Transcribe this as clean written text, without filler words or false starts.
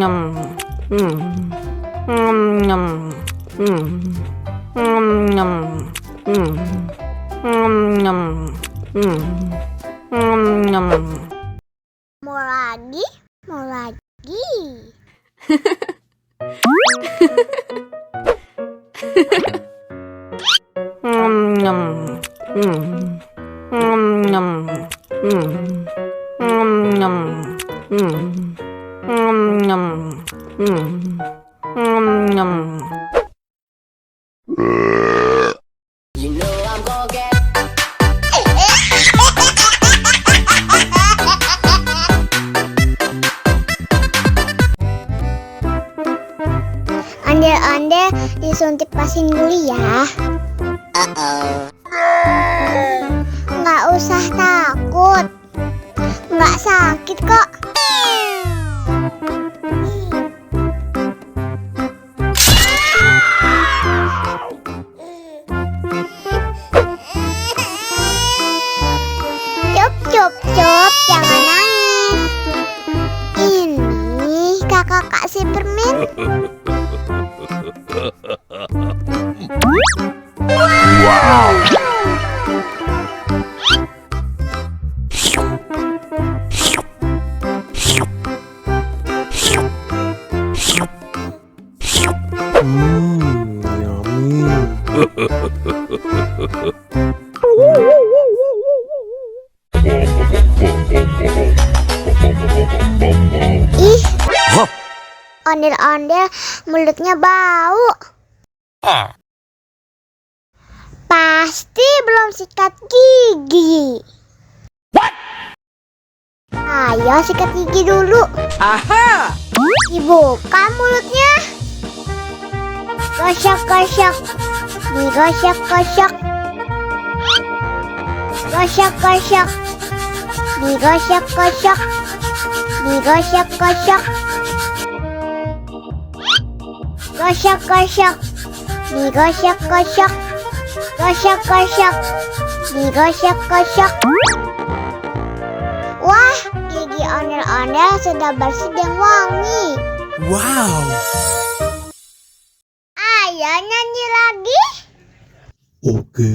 Mau lagi, mau lagi. Ondel-ondel disuntik vaksin dulu ya. Nggak usah takut, nggak sakit kok. Cup, jangan nangis. Ini kakak kasih permen. Wow. Ih, ondel-ondel mulutnya bau. Pasti belum sikat gigi. What? Ayo sikat gigi dulu. Aha. Dibuka mulutnya. Gosok-gosok. Digosok-gosok. Gosok-gosok. Digosok-gosok. Digosok-gosok. Gosok-gosok. Digosok-gosok. Gosok-gosok. Digosok-gosok. Wah, gigi ondel-ondel sudah bersih dan wangi. Wow. Ayo nyanyi lagi. Oke.